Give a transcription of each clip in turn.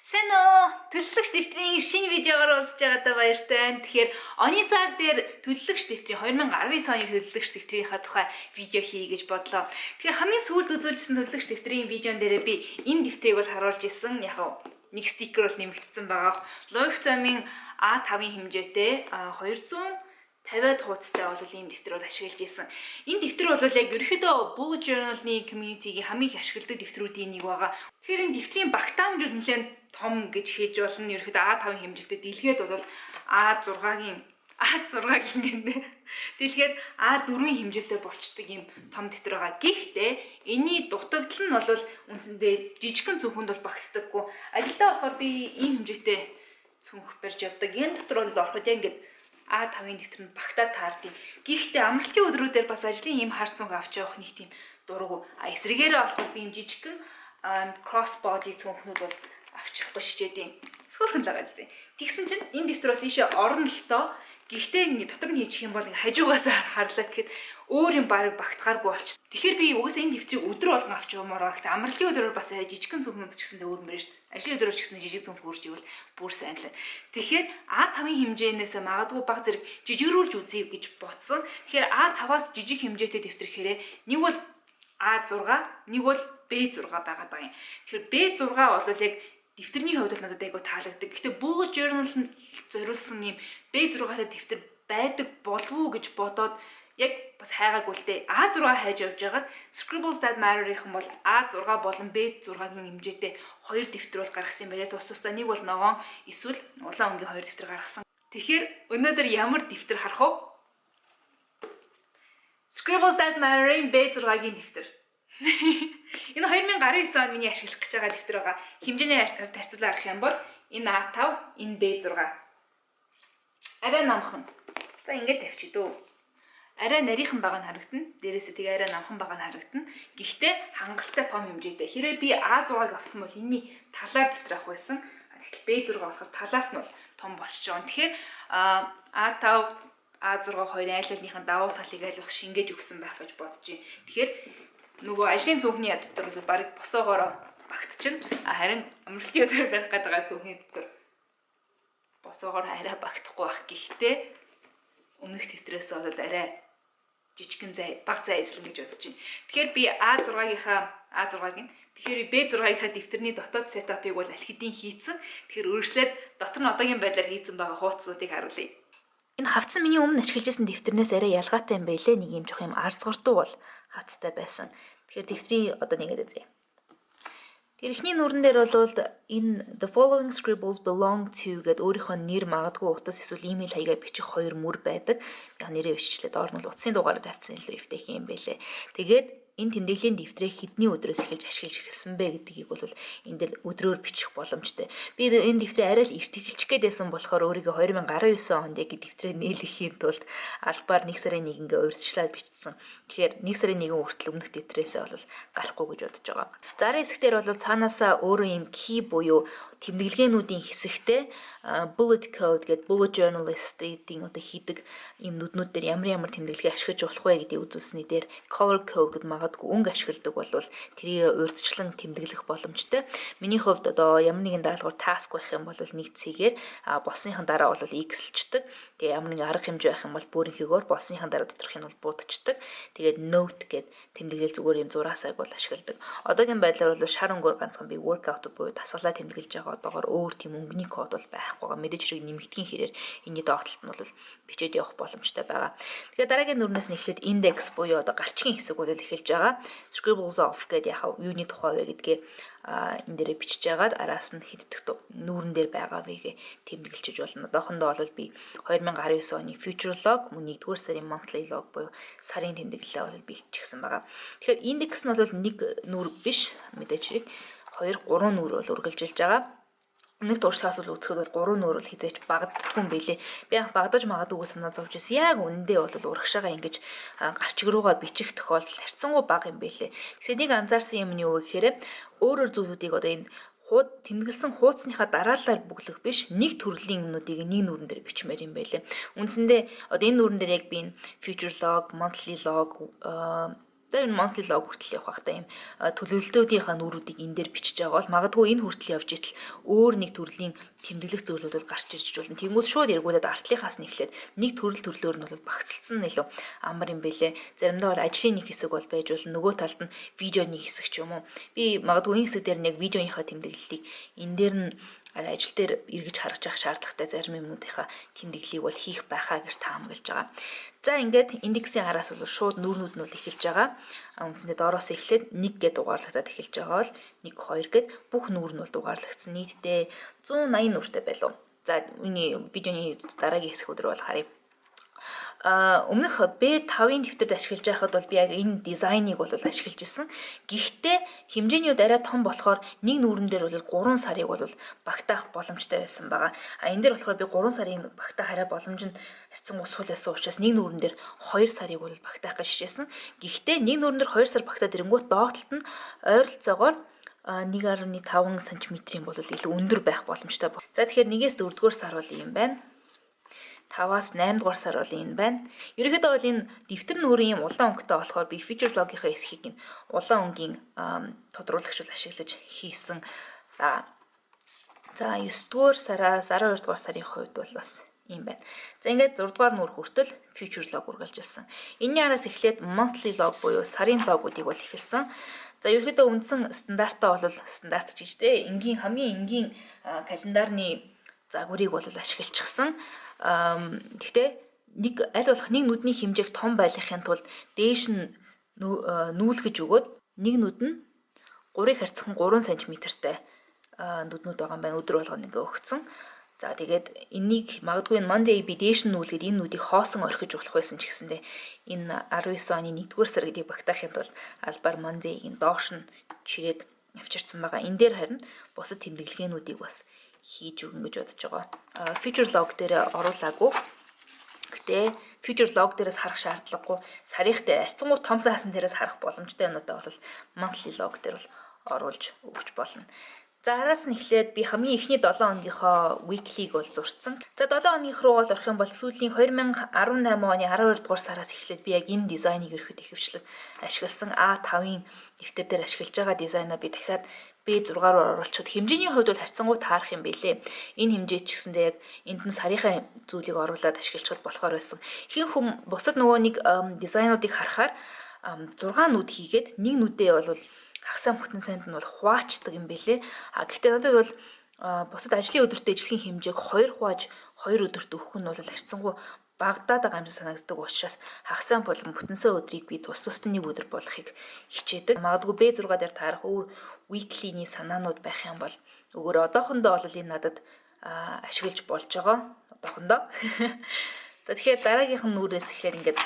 Сайн уу? Төлөвлөгч дэвтрийн шинэ видеогоор уулзж байгаадаа баяртай. Тэгэхээр оны цаг дээр төлөвлөгч дэвтрийн 2019 оны төлөвлөгч дэвтрийнхаа тухай видео хий гэж бодлоо. Тэгэхээр хамгийн сүүлд үзүүлсэн төлөвлөгч дэвтрийн видеон дээр би энэ дэвтрийг бол харуулж исэн. Яг нэг стикер бол нэмэгдсэн байгаа. Leuchtturm-ийн A5-ын хэмжээтэй 250-аад хуудастай бол ийм дэвтэр бол ашиглаж исэн. Энэ дэвтэр бол яг ерөөхдөө bullet journal-ны community-гийн хамгийн их ашигладаг дэвтрүүдийн нэг байгаа. Тэгэхээр энэ дэвтрийн багтаамж бол нэлээд том гэж хэлж болно. Ерөөхдөө A5-ын хэмжээтэй дэлгээд бол A6-гийн гэнэ. Дэлгээд A4-ийн хэмжээтэй болчдөг ийм том дэвтэр байгаа. Гэхдээ энэний дутагдал нь бол үндсэндээ жижигхэн цүнхэнд бол багтдаггүй. Ажилдаа болохоор би ийм хэмжээтэй цүнх барьж явдаг. Энэ дотор бол ороход яг ингээд A5-ын дэвтэр нь багтаад таардаг. Гэхдээ амралтын өдрүүдээр бас ажлын ийм хар цүнх авч явах нэг тийм дургу. Эсрэгээрээ болохоор би ийм жижигхэн cross body цүнхнүүд бол авчихгүй шижээдیں۔ Скорхон лагаад дээ. Тэгсэн чинь энэ дэвтэр бас ийшээ орно л тоо. Гэхдээ дотор нь хийчих юм бол хажуугаас харлаа гэхэд өөр юм багтахааргүй болчих. Тэгэхээр би угаасаа энэ дэвтрийг өдөр болгон авч явмаар байгаа. Гэхдээ амралтын өдрөөр бас жижигхэн цүнхнүүд ч гэсэн өөр мэрэж. Ажлын өдрөөр ч гэсэн жижиг цүнх хөрж ивэл бүр сайн л. Тэгэхээр A5-ын хэмжээнээс магадгүй баг зэрэг жижигрүүлж үзье гэж бодсон. Тэгэхээр A5-аас жижиг хэмжээтэй дэвтэр гэхээр нэг бол A6, нэг бол B6 байгаад байгаа юм. Тэгэхээр B6 бол яг дэвтэрний хувьд л надад айгу таалагддаг. Гэхдээ bullet journal зориулсан юм B6-тай дэвтэр байдаг болов уу гэж бодоод яг бас хайгаагүй л дээ. A6 хайж явж байгаад Scribbles That Matter-ийнхэн бол A6 болон B6-гийн хэмжээтэй хоёр дэвтэр бол гаргасан юм байна. Тусдаа нэг бол ногоон, эсвэл улаан өнгийн хоёр дэвтэр гаргасан. Тэгэхээр өнөөдөр ямар дэвтэр харах вэ? Scribbles That Matter-ийн B6-гийн дэвтэр. Энэ 2019 он миний ашиглах гэж байгаа дэвтэр байгаа. Хэмжээний харьцуулаар харах юм бол энэ A5, энэ B6. Арай намхан. За ингэж тавьчих дөө. Арай нарийнхан байгаа нь харагдана. Дээрээсээ тэгээ арай намхан байгаа нь харагдана. Гэхдээ хангалттай том хэмжээтэй. Хэрвээ би A6-г авсан бол энэний талаар дэвтэр авах байсан. Тэгвэл B6 болохоор талаас нь бол том болчихж байгаа. Тэгэхээр A5, A6 хоёрын айл алийнхын давуу талыг айлах шингээж өгсөн байх гэж бодож байна. Тэгэхээр нөгөө ажлын цүнхний ядтар бол баг босоогоор багтчихна. Харин амралтын өдрөөр барих гэдэг байгаа цүнхний ядтар босоогоор арай багтахгүй байх. Гэхдээ өмнөх дэвтрээс бол арай жижигхэн баг зай эзлэн гэж бодож байна. Тэгэхээр би A6-гийн тэгэхээр B6-ийнхаа дэвтэрний дотоод сетапыг бол аль хэдийн хийцэн. Тэгэхээр өөрчлөөд дотор нь одоогийн байдлаар хийцэн байгаа хуудасуудыг харуулъя. Энэ хавцсан миний өмнө ашиглаж байсан дэвтэрнээс арай ялгаатай юм байлээ. Нэг юм жоох юм арцгартуу бол хавцтай байсан. Тэгэхээр дэвтрийн одоо нэгэд үзье. Тэр ихний нүрэн дээр бол энэ the following scribbles belong to гэд өөрийнхөө нэр магадгүй утас эсвэл имэйл хаягаа бичих хоёр мөр байдаг. Яг нэрээ биччихлээ. Доор нь бол утасны дугаараа тавьсан илүү эвтэйх юм байлээ. Тэгээд энэ тэмдэглэлийн дэвтрээ хэдний өдрөөс эхэлж ашиглаж эхэлсэн бэ гэдгийг бол энэ дээр өдрөөр бичих боломжтой. Би энэ дэвтрээ арай л эрт эхэлчих гээд байсан болохоор өөрийгөө 2019 онд яг дэвтрээ нээлгэхийн тулд албаар 1 сарын 1-гээ урьдчилаад бичсэн. Тэгэхээр 1 сарын 1 хүртэл өмнөх дэвтрээсээ бол гарахгүй гэж бодож байгаа. Зарын хэсгээр бол цаанаасаа өөрөө юм key буюу тэмдэглэгээнүүдийн хэсэгтээ bullet code гэдэг bullet journalist-ийн одоо хийдэг юм нүднүүд дээр ямар тэмдэглэгээ ашиглаж болох вэ гэдгийг үзүүлсний дээр color code гэдэг магадгүй өнгө ашигладаг бол тэрийг урьдчилан тэмдэглэх боломжтой. Миний хувьд одоо ямар нэгэн даалгавар task байх юм бол нэг цэгээр босныхан дараа бол x-лчдэг. Тэгээ ямар нэгэн арга хэмжээ байх юм бол бүрэнхийгээр босныхан дараа доторх нь бол буудчихдаг. Тэгээд note гэдэг тэмдэглэл зүгээр юм зураасайг бол ашигладаг. Одоогийн байдлаар бол шар өнгөөр ганцхан би workout буюу дасгалаа тэмдэглэж байгаа одоогоор өөр тийм өнгөний код бол байхгүй байгаа. Мэдээж хэрэг нэмэгдэхийн хэрээр энэний доотлолт нь бол бичээд явах боломжтой байгаа. Тэгэхээр дараагийн нүрнээс нь эхлээд index буюу одоо гарчгийн хэсэг бол эхэлж байгаа. Scribbles off гэдэг яг юуны тухай вэ гэдгээ энэ дээрээ бичиж байгаад араас нь хэддэх нүүрэн дээр байгаа вэ тэмдэглэж болно. Одоохондоо бол би 2019 оны future log мөн 1-р сарын monthly log буюу сарын тэмдэглэлээ бол бэлтчихсэн байгаа. Тэгэхээр index нь бол нэг нүүр биш мэдээж хэрэг 2-3 нүүр бол үргэлжилж байгаа. Нэг туршлагаас бол үзэхэд бол 3 нүүр бол хизээч багддаггүй юм бэлээ. Би багдаж магадгүй санаа зовж ирсэн. Яг үнэндээ бол урагшаага ингэж гарчиг руугаа бичих тохиолдол харьцангуй бага юм бэлээ. Тэгэхээр нэг анзаарсан юм нь юу вэ гэхээр өөрөөр зүйлүүдийг одоо энэ тэмдэглэсэн хуудасныхаа дараалалаар бүглэх биш нэг төрлийн юмнуудыг нэг нүүрэн дээр бичмээр юм байлээ. Үндсэндээ одоо энэ нүүрэн дээр яг би энэ future log, monthly log За энэ monthly log хүртэл явах та юм төлөвлөлтүүдийнхаа нүрүүдийг энэ дээр бичиж байгаа бол магадгүй энэ хүртэл явж итэл өөр нэг төрлийн тэмдэглэх зүйлүүд бол гарч ирж болно. Тэнгүүд шууд эргүүлээд артлынхаас нь эхлээд нэг төрлөөр нь бол багцлцсан илүү амар юм бэлээ. Заримдаа бол ажлын нэг хэсэг бол байж болно. Нөгөө талд нь видеоны хэсэг ч юм уу. Би магадгүй энэ хэсэг дээр нэг видеоныхаа тэмдэглэлийг энэ дээр нь ажил дээр эргэж харж явах шаардлагатай зарим юмнуудынхаа тэмдэглэлийг бол хийх байхаа гэж таамаглаж байгаа. За ингээд индексийн араас бол шууд нүүрнүүд нь эхэлж байгаа. Үндсэндээ доороос эхлээд 1 гэдэг дугаарлагдаад эхэлж байгаа бол 1 2 гэд бүх нүүр нь бол дугаарлагдсан. Нийтдээ 180 нүүртэй байлуу. За миний видеоны дараагийн хэсэг өдрөө бол харъя. Өмнөх B5-ын дэвтэрд ашиглаж байхад бол би яг энэ дизайныг бол ашиглаж исэн. Гэхдээ хэмжээний хувьд арай том болохоор нэг нүүрэн дээр бол 3 сарыг бол багтаах боломжтой байсан байгаа. Энэ дээр болохоор би 3 сарын багтаах арай боломж нь харьцан ус хулаасан учраас нэг нүүрэн дээр 2 сарыг бол багтаах гэж хичээсэн. Гэхдээ нэг нүүрэн дээр 2 сар багтаад ирэнгүүт доотлолт нь ойролцоогоор 1.5 см-ийн бол илүү өндөр байх боломжтой. За тэгэхээр 1-ээс 4-р сар бол юм байна. 5-аас 8-р сар бол энэ байна. Ерөнхийдөө бол энэ дэвтэр нүрийн юм улаан өнгөтэй болохоор би feature log-ийнхаа эсхийг нь улаан өнгийн тодруулагч бол ашиглаж хийсэн. За 9-р сараас 12-р сарын хувьд бол бас юм байна. За ингээд 6-р нүр хүртэл feature log үргэлжилсэн. Энэний араас эхлээд monthly log буюу сарын логуудыг бол эхэлсэн. За ерөнхийдөө үндсэн стандартаа бол стандарт гэж дээ. Хамгийн энгийн календарны загварыг бол ашиглчихсан. Гэхдээ аль болох нэг нүдний хэмжээг том байлгахын тулд дээш нь нүүлгэж өгөөд нэг нүд нь 3-ыг харьцах нь 3 см-тэй нүднүүд байгаа юм байна. Өдөр болгоно ингээ өгцөн. За тэгээд энийг магадгүй энэ Monday би дээш нь нүүлгээд энэ нүдийг хоосон орхиж болох байсан ч гэсэндээ энэ 19 оны 1-р сар гэдгийг багтаахын тулд албаар Monday-ийн доош нь чирээд авчирсан байгаа. Энэ дээр харин бусад тэмдэглэгээнүүдийг бас хийж өгнө гэж бодож байгаа. Feature log дээр оруулаагүй. Гэтэ feature log дээрээс харах шаардлагагүй. Сарихтай харьцангуй том заасан дээрээс харах боломжтой юмудаа бол monthly log дээр бол оруулж өгч болно. За араас нь эхлээд би хамгийн ихний 7 хоногийнхоо weekly-г бол зурцсан. За 7 хоногийнх руу бол орох юм бол сүүлийн 2018 оны 12 дугаар сараас эхлээд би яг энэ дизайныг ерөөхдөө ихэвчлэн ашигласан A5-ын дэвтэр дээр ашиглаж байгаа дизайнаа би дахиад B6 руу оруулчихад хэмжээний хувьд бол харьцангуй таарах юм бэлээ. Энэ хэмжээ ч гэсэндээ яг энд нь сарынхаа зүйлийг оруулаад ашиглахад болохоор байсан. Ихэнх хүн бусад нөгөө нэг дизайнуудыг харахаар 6 нүд хийгээд нэг нүдээ бол хагасаа бүтэн санд нь бол хуваачдаг юм бэлээ. Гэхдээ надад бол бусад ажлын өдөртөө ижлэгийн хэмжээг 2 хувааж 2 өдөрт өгөх нь бол харьцангуй багдаад байгаа юм шиг санагддаг учраас хагасаа болон бүтэнсээ өдрийг би тус тусад нэг өдөр болгохыг хичээдэг. Магадгүй B6 дээр таарах өөр weekly-ний санаанууд байх юм бол өгөр одоохондоо бол энэ надад ашиглаж болж байгаа. Одоохондоо. За тэгэхээр дараагийнх нь нүрээс эхлээд ингээд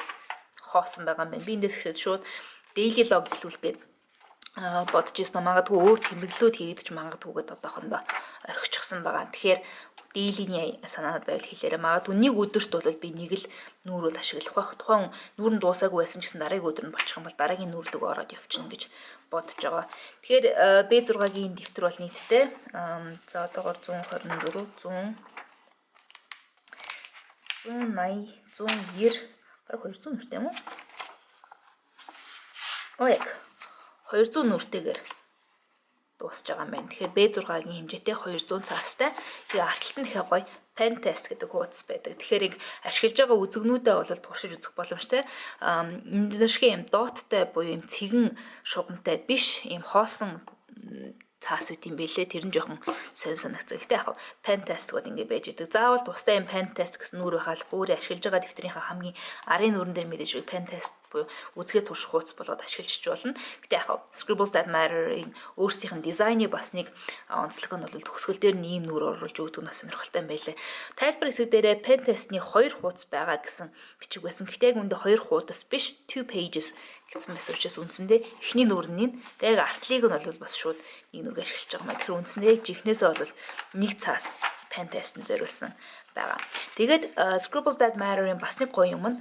хоосон байгаа юм байна. Би эндээс эхлээд шууд daily log хэлүүлэх гээд бодож ирсэн. Магадгүй өөр тэмдэглэлүүд хийгдэж магадгүйгээд одоохондоо орхичихсан байгаа. Тэгэхээр daily-ний санаанд байвал хэлээрээ магадгүй нэг өдөрт бол би нэг л нүүр бол ашиглах байх. Тухайн нүүр нь дуусаагүй байсан ч гэсэн дараагийн өдөр нь болчих юм бол дараагийн нүүр рүү ороод явчихна гэж бодож байгаа. Тэгэхээр B6-гийн дэвтэр бол нийтдээ за одоогоор 124 180 190 бараг 200 нүртэй юм уу? Яг 200 нүртэйгээр дуусж байгаа юм байна. Тэгэхээр B6-гийн хэмжээтэй 200 цаастай. Тэгээ артталт нь ихэ гоё pen test гэдэг хуудас байдаг. Тэгэхээр яг ашиглаж байгаа үзэгнүүдээ бол туршиж үзэх боломжтой. Энэ шиг юм доттой буюу юм цэгэн шугамтай биш, юм хоосон цаас үт юм бэлээ. Тэр нь жоохон сонь санагцсан. Гэтэ яг pen test гэдэг ингэ байж идэг. Заавал тустай юм pen test гэсэн нүүр байхад өөрөө ашиглаж байгаа дэвтрийнхаа хамгийн арын нүүрэн дээр мэдээж pen test буюу үзгээ турших хуудас болоод ашиглаж болно. Гэтэ яг Scribbles That Matter-ийн өөрсдийнх нь дизайны бас нэг онцлог нь бол төгсгөл дээр ийм нүүр оруулж өгдөг нь сонирхолтой юм байлээ. Тайлбар хэсэг дээрээ pen test-ний 2 хуудас байгаа гэсэн бичиг байсан. Гэтэ яг үүндээ 2 хуудас биш, 2 pages гэсэн байсан учраас үндсэндээ эхний нүүрний яг артлыг нь бол бас шууд нэг нүргээр ашиглаж байгаа юм. Тэгэхээр үндсэндээ жихнээсээ бол нэг цаас pen test-д зориулсан байгаа. Тэгээд Scribbles That Matter-ийн бас нэг гоё юм нь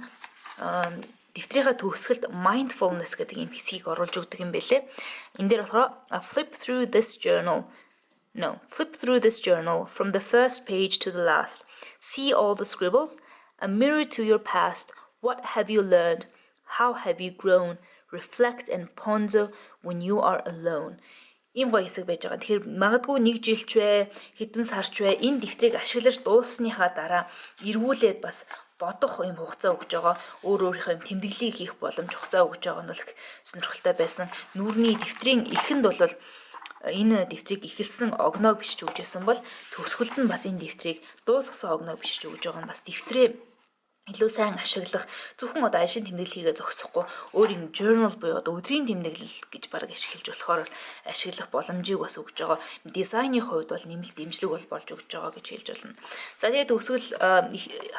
дэвтрийнхаа төгсгөлд mindfulness гэдэг юм хэсгийг оруулж өгдөг юм байлээ. Энэ дээр болохоор flip through this journal from the first page to the last. See all the scribbles, a mirror to your past. What have you learned? How have you grown? reflect and ponder when you are alone. Ийм гоё хэсэг байж байгаа. Тэгэхээр магадгүй 1 жилч вэ, хэдэн сарч вэ энэ дэвтрийг ашиглаж дууссаныхаа дараа эргүүлээд бас бодох юм хугацаа өгж байгаа. Өөрийнхөө юм тэмдэглэлийг хийх боломж хугацаа өгж байгаа нь бол их сонирхолтой байсан. Нүүрний дэвтрийн эхэнд бол энэ дэвтрийг ихэлсэн огноог бичиж өгч байсан бол төгсгөлд нь бас энэ дэвтрийг дуусгасан огноог бичиж өгж байгаа нь бас дэвтрээ илүү сайн ашиглах зөвхөн одоо ажлын тэмдэглэл хийгээ зогсохгүй өөрийн journal буюу одоо өдрийн тэмдэглэл гэж баг ашиглаж болохоор ашиглах боломжийг бас өгж байгаа. Дизайны хувьд бол нэмэлт дэмжлэг бол болж өгж байгаа гэж хэлж болно. За тэгээд төгсгөл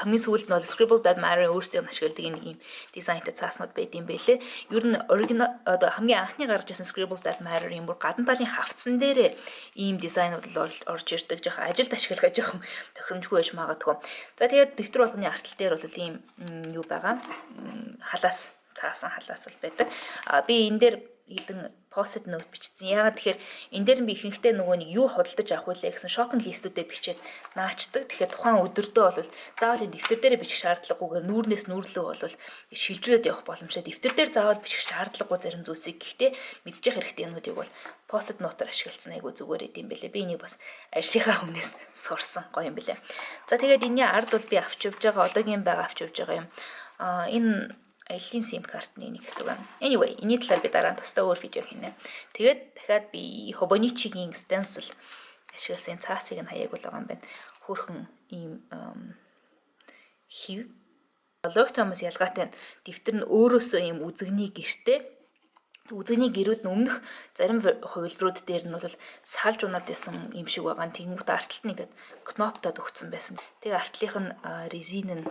хамгийн сүүлд нь бол Scribbles That Matter өөрсдийн ашигладаг ийм дизайнтай цааснууд байд юм байлээ. Ер нь оригинал одоо хамгийн анхны гарч ирсэн Scribbles That Matter юм бүр гадна талын хавцсан дээрээ ийм дизайнууд л орж ирдэг. Жоохон ажилд ашиглах жоохон тохиромжгүй байж магадгүй. За тэгээд дэвтэр болгоны артал дээр бол ийм юу байгаа халаас цаасан халаас бол байдаг. Би энэ дээр хэдэн post-it note бичсэн. Яагаад тэгэхээр энэ дээр би ихэнхдээ нөгөө нэг юу худалдаж авах вэ гэсэн shopping list-үүдээ бичээд наачдаг. Тэгэхээр тухайн өдөртөө бол заавал энэ дэвтэр дээр бичих шаардлагагүйгээр нүүрнээс нүүрлөө бол шилжүүлээд явах боломжтой. Дэвтэр дээр заавал бичих шаардлагагүй зарим зүйлсийг гэхдээ мэдчих хэрэгтэй юмнуудыг бол post-it note-оор ашигласан айгу зүгээр идэм бэлээ. Би энийг бас ажлынхаа хүнээс сурсан гоё юм бэлээ. За тэгээд энэний ард бол би авч явж байгаа одоогийн байгаа авч явж байгаа юм. Энэ аялын SIM картны нэг хэсэг байна. Anyway, энэний талаар би дараа нь тусдаа өөр видео хийнэ. Тэгээд дахиад би Hobonichi-гийн stencil ашигласан цаасыг нь хаяаг бол байгаа юм байна. Хөөрхөн ийм хив. Логч хамаас ялгаатай дэвтэр нь өөрөөсөө ийм үзэгний гэртэй. Үзэгний гэрүүд нь өмнөх зарим хувилбарууд дээр нь бол салж унаад байсан юм шиг байгаа. Тэнгүүт арталт нэгэд кноптод өгсөн байсан. Тэгээ артлынх нь резин нь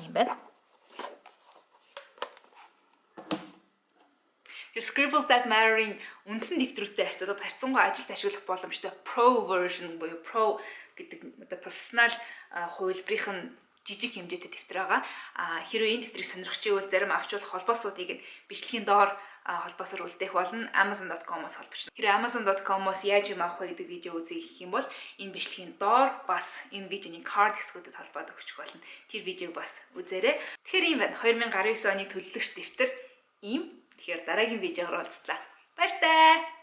юм байна. Scribbles That Matter-ийн үндсэн дэвтрүүтэй харьцуулбал харьцангуй ажилд ашиглах боломжтой Pro version буюу Pro гэдэг одоо профессионал хувилбарын жижиг хэмжээтэй дэвтэр байгаа. Хэрвээ энэ дэвтрийг сонирхож ивэл зарим авчруулах холбоосуудыг нь бичлэгийн доор холбоосоор үлдээх болно. Amazon.com-оос холбогдсон. Хэрвээ Amazon.com-оос яаж юм авах вэ гэдэг видео үзье гэх юм бол энэ бичлэгийн доор бас энэ видеоны card хэсгүүдэд холбоод өгчих болно. Тэр видеог бас үзээрэй. Тэгэхээр ийм байна. 2019 оны төлөвлөгч дэвтэр ийм. Тэгэхээр дараагийн видеогоор уулзлаа. Баяр таа.